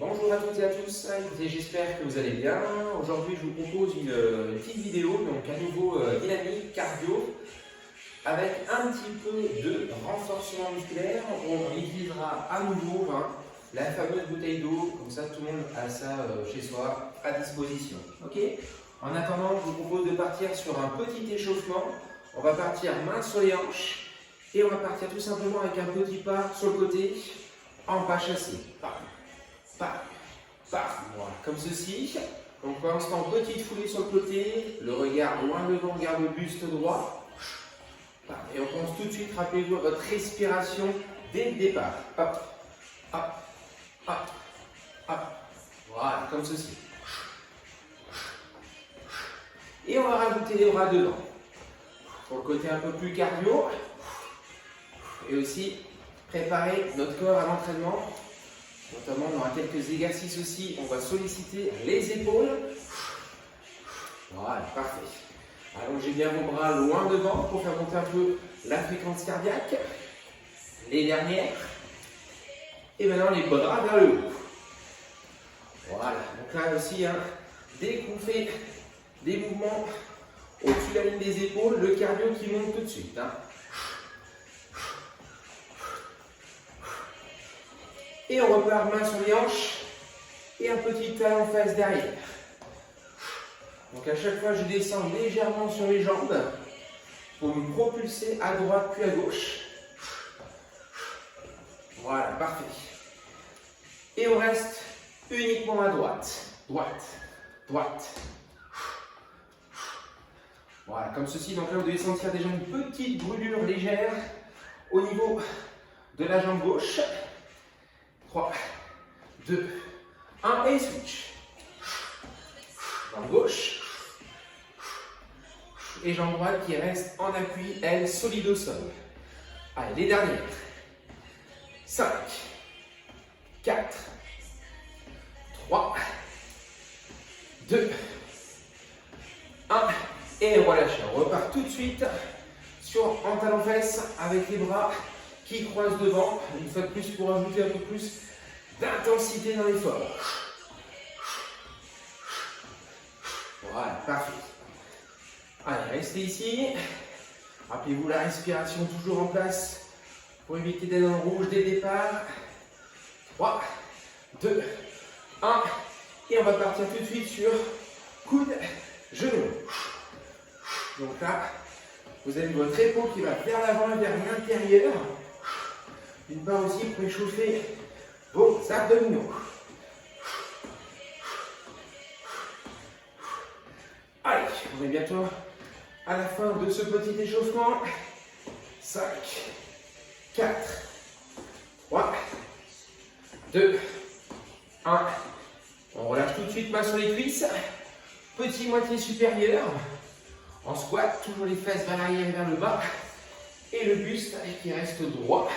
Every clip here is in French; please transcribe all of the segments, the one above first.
Bonjour à toutes et à tous, j'espère que vous allez bien. Aujourd'hui je vous propose une petite vidéo, donc à nouveau dynamique, cardio, avec un petit peu de renforcement musculaire. On utilisera à nouveau la fameuse bouteille d'eau, comme ça tout le monde a ça chez soi à disposition. Ok. En attendant, je vous propose de partir sur un petit échauffement. On va partir main sur les hanches et on va partir tout simplement avec un petit pas sur le côté en pas chassé. Voilà, comme ceci. Donc pour l'instant, petite foulée sur le côté, le regard loin devant, garde le buste droit. Et on commence tout de suite, rappelez-vous votre respiration dès le départ. Hop, hop, hop, hop. Voilà, comme ceci. Et on va rajouter les bras dedans. Pour le côté un peu plus cardio. Et aussi préparer notre corps à l'entraînement. Notamment, on aura quelques exercices aussi. On va solliciter les épaules. Voilà, parfait. Allongez bien vos bras loin devant pour faire monter un peu la fréquence cardiaque. Les dernières. Et maintenant, les bras vers le haut. Voilà. Donc là aussi, dès qu'on fait des mouvements au-dessus de la ligne des épaules, le cardio qui monte tout de suite. Et on repart main sur les hanches et un petit talon face derrière. Donc à chaque fois, je descends légèrement sur les jambes pour me propulser à droite puis à gauche. Voilà, parfait. Et on reste uniquement à droite. Droite, droite. Voilà, comme ceci. Donc là, vous devez sentir déjà une petite brûlure légère au niveau de la jambe gauche. 3, 2, 1 et switch. Jambe gauche et jambe droite qui reste en appui, elle solide au sol. Allez, les dernières. 5, 4, 3, 2, 1 et relâchez. On repart tout de suite en talon-fesse avec les bras qui croisent devant, une fois de plus pour ajouter un peu plus d'intensité dans l'effort. Voilà, parfait. Allez, restez ici. Rappelez-vous la respiration toujours en place pour éviter d'être dans le rouge dès le départ. 3, 2, 1. Et on va partir tout de suite sur coude, genou. Donc là, vous avez votre épaule qui va vers l'avant et vers l'intérieur. D'une part aussi pour échauffer vos abdominaux. Allez, on est bientôt à la fin de ce petit échauffement. 5, 4, 3, 2, 1. On relâche tout de suite main sur les cuisses. Petit moitié supérieur. En squat, toujours les fesses vers l'arrière et vers le bas. Et le buste qui reste droit.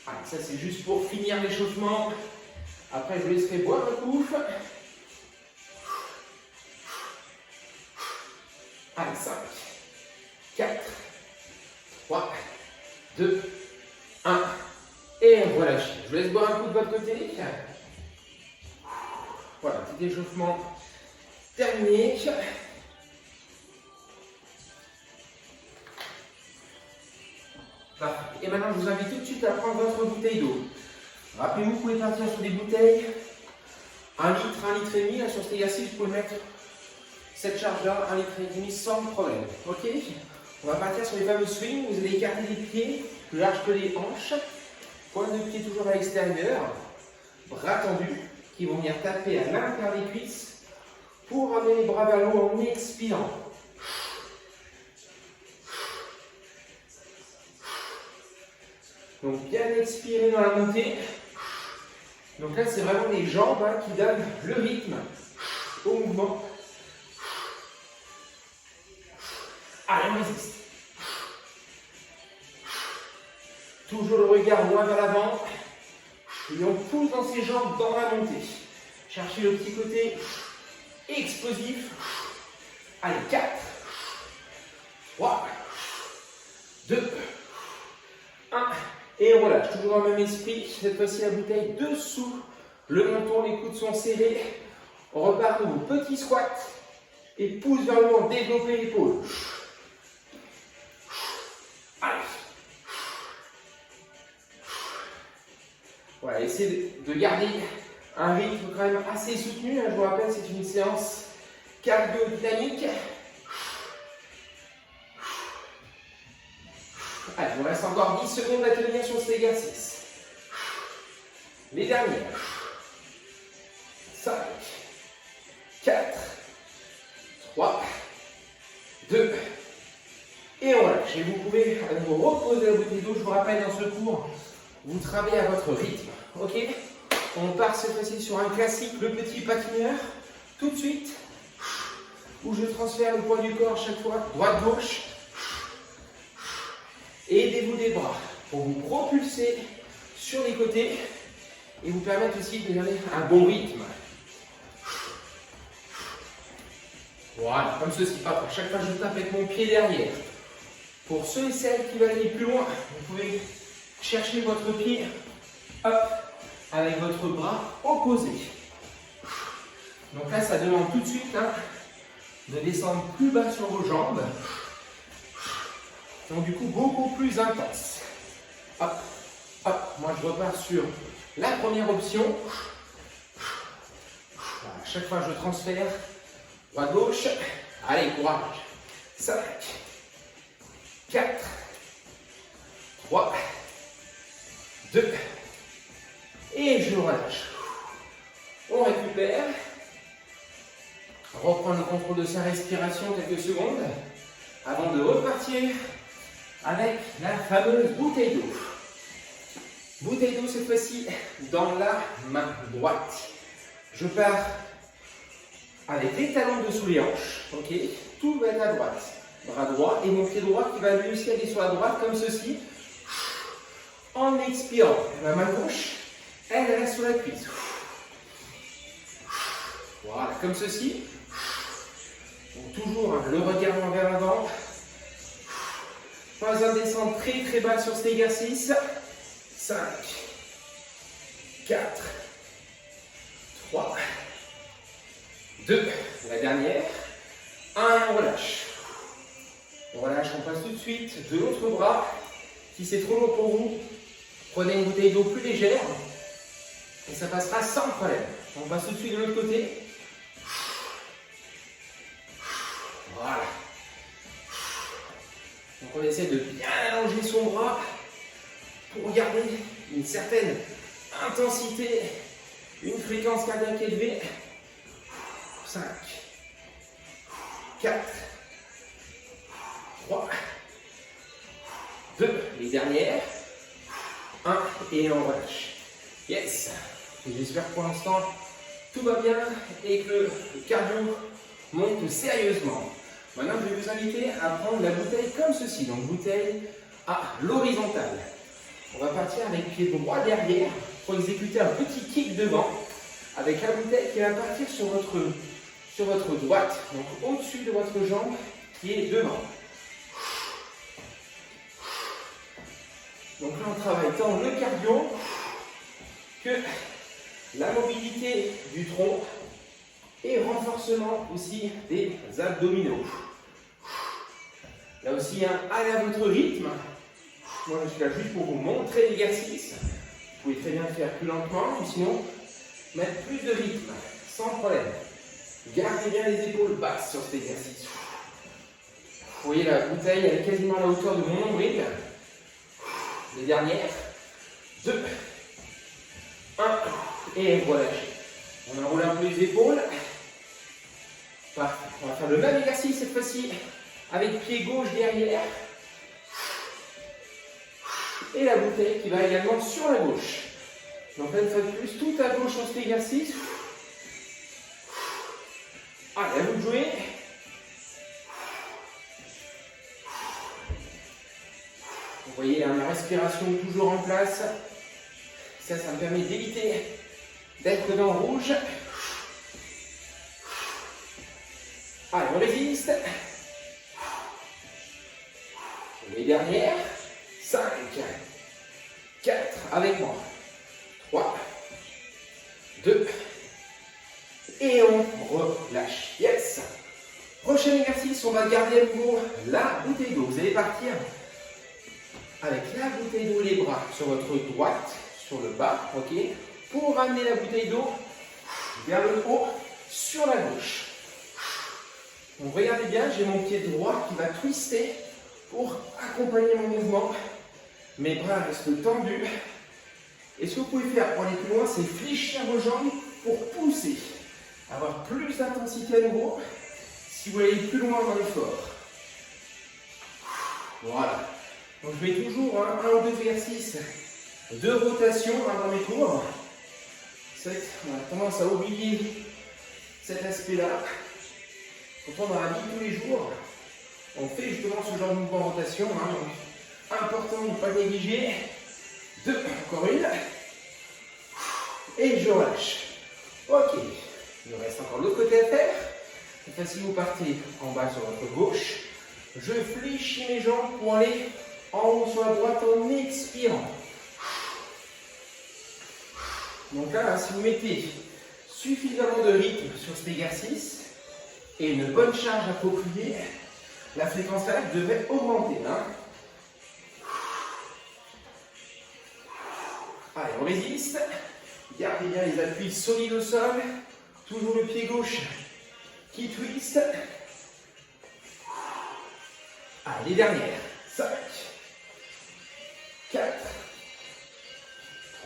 Allez, ça c'est juste pour finir l'échauffement. Après, je vous laisserai boire un coup. Allez, 5, 4, 3, 2, 1. Et relâchez. Je vous laisse boire un coup de votre côté. Voilà, petit échauffement terminé. Et maintenant, je vous invite tout de suite à prendre votre bouteille d'eau. Rappelez-vous, vous pouvez partir sur des bouteilles 1 litre, 1 litre et demi. Là, sur cet exercice, vous pouvez mettre cette charge-là, 1 litre et demi, sans problème. Ok. On va partir sur les fameux swings. Vous allez écarter les pieds plus large que les hanches. Pointe de pied toujours à l'extérieur. Bras tendus qui vont venir taper à l'intérieur des cuisses pour ramener les bras vers le haut en expirant. Donc bien expirer dans la montée. Donc là, c'est vraiment les jambes qui donnent le rythme au mouvement. Allez, on résiste. Toujours le regard loin vers l'avant. Et on pousse dans ses jambes dans la montée. Cherchez le petit côté explosif. Allez, 4, 3, 2, 1. Et on relâche. Toujours dans le même esprit. Cette fois-ci, la bouteille dessous le menton. Les coudes sont serrés. On repart au petit squat. Et pousse vers le haut. Développer l'épaule. Allez. Voilà, essayez de garder un rythme quand même assez soutenu. Je vous rappelle, c'est une séance cardio-dynamique. Allez, il vous reste encore 10 secondes à tenir sur cet exercice. Les dernières. 5, 4, 3, 2, et on lâche. Et vous pouvez à nouveau reposer la bouteille d'eau. Je vous rappelle, dans ce cours, vous travaillez à votre rythme. Ok? On part cette fois-ci sur un classique, le petit patineur. Tout de suite, où je transfère le poids du corps chaque fois, droite-gauche. Aidez-vous des bras pour vous propulser sur les côtés et vous permettre aussi de donner un bon rythme. Voilà, comme ceci. À chaque fois, je tape avec mon pied derrière. Pour ceux et celles qui veulent aller plus loin, vous pouvez chercher votre pied hop, avec votre bras opposé. Donc là, ça demande tout de suite de descendre plus bas sur vos jambes. Donc du coup, beaucoup plus intense. Hop, hop. Moi, je repars sur la première option. Voilà, à chaque fois, je transfère. Droite-gauche. Allez, courage. 5, 4, 3, 2, et je relâche. On récupère. Reprend le contrôle de sa respiration quelques secondes avant de repartir avec la fameuse bouteille d'eau. Bouteille d'eau cette fois-ci dans la main droite. Je pars avec les talons dessous les hanches. Ok, tout va être à droite. Bras droit et mon pied droit qui va lui aussi aller sur la droite comme ceci. En expirant, la main gauche, elle reste sur la cuisse. Voilà, comme ceci. Donc toujours le regard vers l'avant. Pas besoin de descendre très très bas sur cet exercice. 5, 4, 3, 2, la dernière. 1, on relâche. On relâche, on passe tout de suite de l'autre bras. Si c'est trop lourd pour vous, prenez une bouteille d'eau plus légère et ça passera sans problème. On passe tout de suite de l'autre côté. Voilà. Donc on essaie de bien allonger son bras pour garder une certaine intensité, une fréquence cardiaque élevée. 5, 4, 3, 2, les dernières. 1 et on relâche. Yes. J'espère que pour l'instant tout va bien et que le cardio monte sérieusement. Maintenant, je vais vous inviter à prendre la bouteille comme ceci. Donc, bouteille à l'horizontale. On va partir avec pied droit derrière pour exécuter un petit kick devant avec la bouteille qui va partir sur votre droite, donc au-dessus de votre jambe qui est devant. Donc là, on travaille tant le cardio que la mobilité du tronc et renforcement aussi des abdominaux. Là aussi, allez à votre rythme. Moi, je suis là juste pour vous montrer l'exercice. Vous pouvez très bien le faire plus lentement, ou sinon, mettre plus de rythme, sans problème. Gardez bien les épaules basses sur cet exercice. Vous voyez, la bouteille, elle est quasiment à la hauteur de mon nombril. Les dernières. 2, 1, et relâchez. On enroule un peu les épaules. Parfait. On va faire le même exercice cette fois-ci avec pied gauche derrière. Et la bouteille qui va également sur la gauche. Donc là, une fois de plus, tout à gauche sur cet exercice. Allez, à vous de jouer. Vous voyez, la respiration toujours en place. Ça me permet d'éviter d'être dans le rouge. Allez, on résiste. Les dernières. 5, 4, avec moi. 3, 2, et on relâche. Yes. Prochain exercice, on va garder à nouveau la bouteille d'eau. Vous allez partir avec la bouteille d'eau, les bras sur votre droite, sur le bas, ok, pour ramener la bouteille d'eau vers le haut, sur la gauche. Donc regardez bien, j'ai mon pied droit qui va twister pour accompagner mon mouvement. Mes bras restent tendus. Et ce que vous pouvez faire pour aller plus loin, c'est fléchir vos jambes pour pousser. Avoir plus d'intensité à nouveau si vous voulez aller plus loin dans l'effort. Voilà. Donc je mets toujours un ou deux exercices de rotation dans mes cours. C'est vrai qu'on a tendance à oublier cet aspect-là. Pourtant, dans la vie tous les jours, on fait justement ce genre de mouvement en rotation. Donc, important de ne pas négliger. 2, encore une. Et je relâche. Ok. Il nous reste encore l'autre côté à faire. Cette fois-ci, vous partez en bas sur votre gauche. Je fléchis mes jambes pour aller en haut sur la droite en expirant. Donc là, si vous mettez suffisamment de rythme sur cet exercice et une bonne charge appropriée, la fréquence cardiaque devrait augmenter. Allez, on résiste. Gardez bien les appuis solides au sol. Toujours le pied gauche qui twist. Allez, les dernières. 5, 4,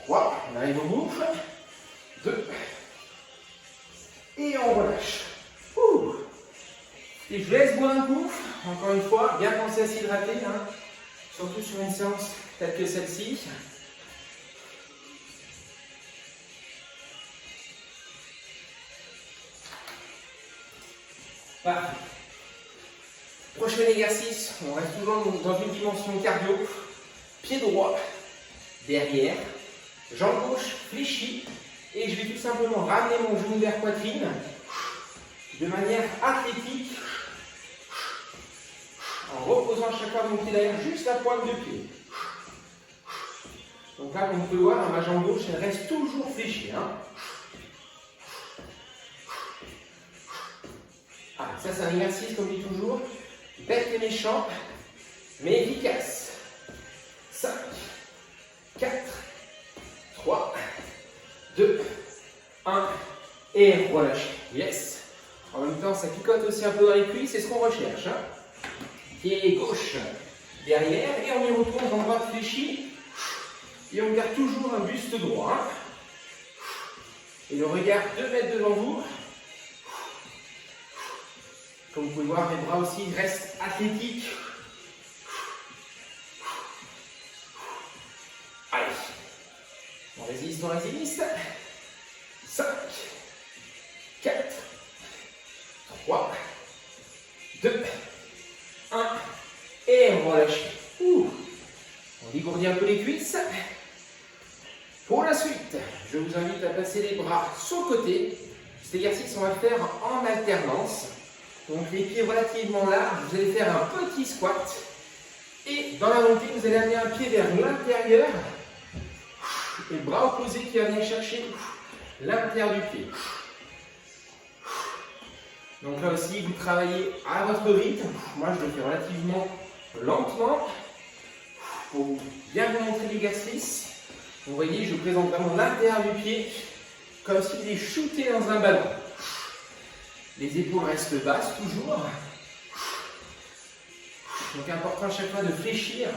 3, on arrive au bout. 2, et on relâche. Ouh. Et je laisse boire un coup. Encore une fois, bien penser à s'hydrater, surtout sur une séance telle que celle-ci. Parfait. Prochain exercice, on reste toujours dans une dimension cardio. Pied droit, derrière, jambe gauche fléchie. Et je vais tout simplement ramener mon genou vers poitrine de manière athlétique en reposant à chaque fois mon pied derrière, juste la pointe de pied. Donc là, comme vous pouvez voir, ma jambe gauche, elle reste toujours fléchie. Ah, ça, c'est un exercice, comme je dis toujours, bête et méchant, mais efficace. 5, 4, 3, 2, 1, et relâchez. Yes. En même temps, ça picote aussi un peu dans les cuisses, c'est ce qu'on recherche. Pied gauche derrière, et on y retourne, jambe droite fléchie, et on garde toujours un buste droit. Et le regard 2 mètres devant vous. Comme vous pouvez voir, les bras aussi restent athlétiques. Allez, on résiste, on résiste. 5, 4, 3, 2, 1, et on relâche. On dégourdit un peu les cuisses. Pour la suite, je vous invite à passer les bras sur le côté. Cet exercice, on va le faire en alternance. Donc les pieds relativement larges, vous allez faire un petit squat. Et dans la montée, vous allez amener un pied vers l'intérieur. Et le bras opposé qui va venir chercher l'intérieur du pied. Donc là aussi, vous travaillez à votre rythme. Moi, je le fais relativement lentement. Pour bien vous montrer l'exercice. Vous voyez, je présente vraiment l'intérieur du pied comme s'il est shooté dans un ballon. Les épaules restent basses toujours. Donc important à chaque fois de fléchir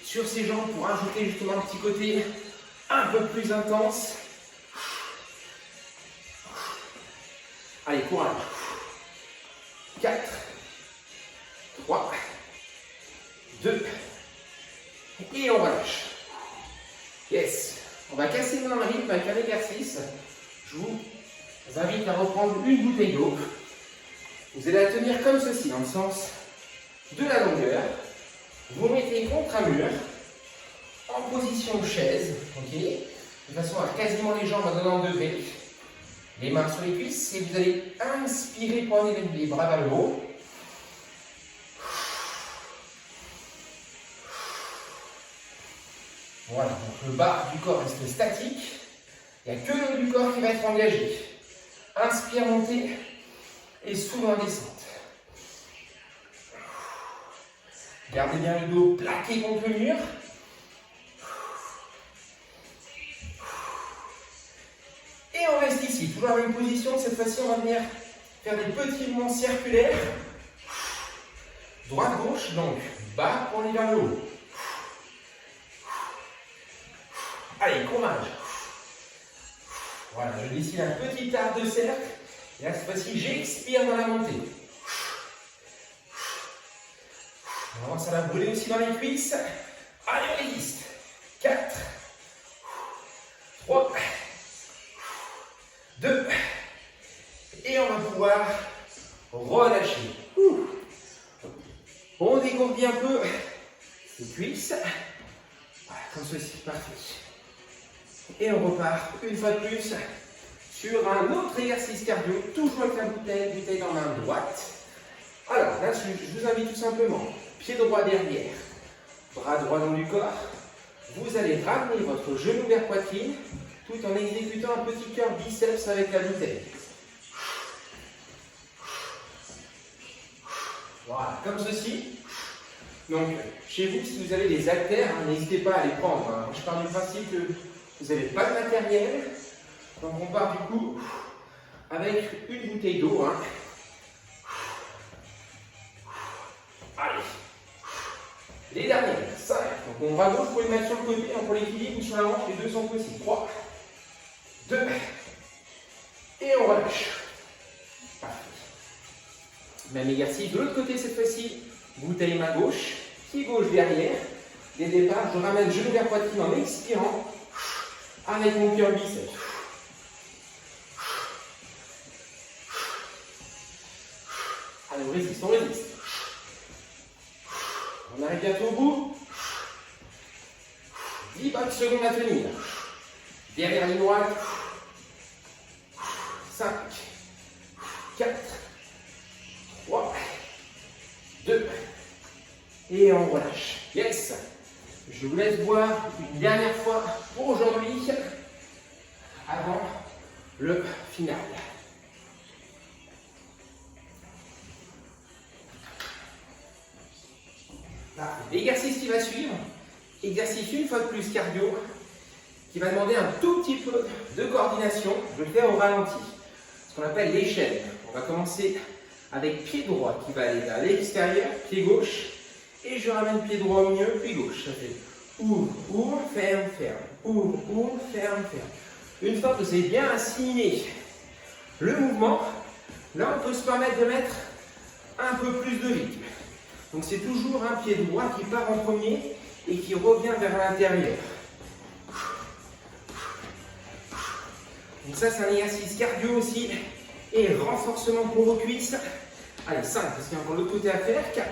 sur ses jambes pour ajouter justement un petit côté un peu plus intense. Allez, courage. 4, 3, 2, et on relâche. Yes. On va casser maintenant le rythme avec un exercice. Je vous invite à reprendre une bouteille d'eau. Vous allez la tenir comme ceci, dans le sens de la longueur. Vous mettez contre un mur, en position chaise, ok, de façon à quasiment les jambes à 90 degrés. Les mains sur les cuisses, et vous allez inspirer pour amener les bras vers le haut. Voilà, donc le bas du corps reste statique. Il n'y a que le haut du corps qui va être engagé. Inspire, montée et souffle en descente. Gardez bien le dos plaqué contre le mur. Et on reste ici, toujours dans la même position. Cette fois-ci, on va venir faire des petits mouvements circulaires. Droite-gauche, donc bas pour aller vers le haut. Allez, courage. Voilà, je dessine un petit arc de cercle. Et là, cette fois-ci, j'expire dans la montée. On avance à la brûler aussi dans les cuisses. Allez, on résiste. 4, 3, 2, et on va pouvoir relâcher. On dégourdit un peu les cuisses. Voilà, comme ceci, parfait. Et on repart une fois de plus sur un autre exercice cardio, toujours avec la bouteille dans la main droite. Alors là, je vous invite tout simplement, pied droit derrière, bras droit long du corps. Vous allez ramener votre genou vers poitrine, tout en exécutant un petit cœur biceps avec la bouteille. Voilà, comme ceci. Donc, chez vous, si vous avez des haltères, n'hésitez pas à les prendre. Je pars du principe que vous n'avez pas de matériel. Donc, on part du coup avec une bouteille d'eau. Allez. Les dernières, 5. Donc, on va gauche pour les mettre sur le côté, pour l'équilibre ou sur la hanche, les deux sont possibles. 3, 2, et on relâche. Parfait. Même exercice de l'autre côté cette fois-ci. Bouteille main gauche, pied gauche derrière. Dès le départ, je ramène genou vers poitrine en expirant avec mon cœur biceps. Allez, on résiste, on résiste. On arrive bientôt au bout. 10 bonnes secondes à tenir. Derrière la droite. 5, 4, 3, 2, et on relâche. Yes! Je vous laisse boire une dernière fois pour aujourd'hui, avant le final. L'exercice qui va suivre, exercice une fois de plus cardio, qui va demander un tout petit peu de coordination. Je vais le faire au ralenti, ce qu'on appelle l'échelle. On va commencer avec pied droit qui va aller vers l'extérieur, pied gauche, et je ramène pied droit au milieu, pied gauche. Ça fait ouvre, ouvre, ferme, ferme, ouvre, ouvre, ferme, ferme. Une fois que vous avez bien assimilé le mouvement, là on peut se permettre de mettre un peu plus de rythme. Donc c'est toujours un pied droit qui part en premier et qui revient vers l'intérieur. Donc ça c'est un exercice cardio aussi et renforcement pour vos cuisses. Allez, 5, parce qu'il y a encore l'autre côté à faire. 4,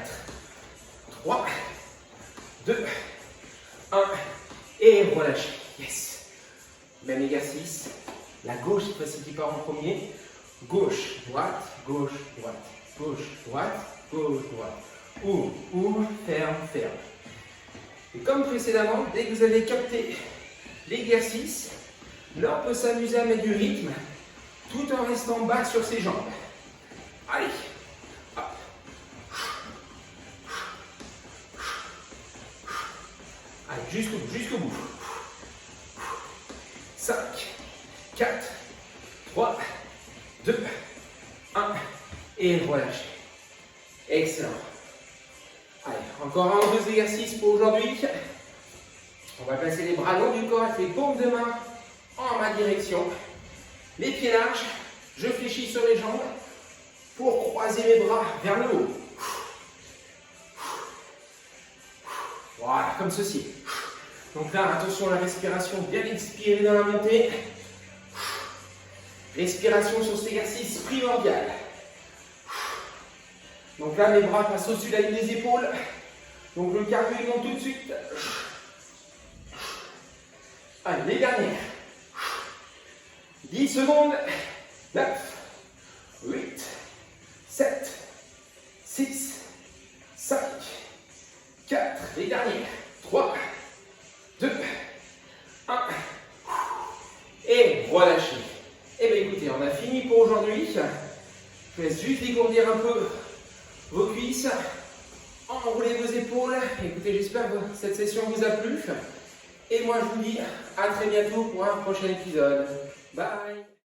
3, 2, 1, et relâchez. Yes. Même exercice. La gauche cette fois-ci qui part en premier. Gauche, droite, gauche, droite, gauche, droite, gauche, droite. Ouvre, ouvre, ferme, ferme. Et comme précédemment, dès que vous avez capté l'exercice, là on peut s'amuser à mettre du rythme tout en restant bas sur ses jambes. Allez. Hop. Allez, jusqu'au bout. 5, 4, 3, 2, 1, et relâchez. Excellent. Allez, encore un ou deux exercices pour aujourd'hui. On va placer les bras longs du corps avec les paumes de main en ma direction. Les pieds larges, je fléchis sur les jambes pour croiser mes bras vers le haut. Voilà, comme ceci. Donc là, attention à la respiration, bien expirer dans la montée. Respiration sur cet exercice primordial. Donc là, mes bras passent au-dessus de la ligne des épaules. Donc le cardio, il monte tout de suite. Allez, les dernières. 10 secondes. 9, 8, 7, 6, 5, 4. Les dernières. 3, 2, et relâchez. Et bien écoutez, on a fini pour aujourd'hui. Je vous laisse juste dégourdir un peu vos cuisses, enroulez vos épaules. Écoutez, j'espère que cette session vous a plu. Et moi je vous dis à très bientôt pour un prochain épisode. Bye!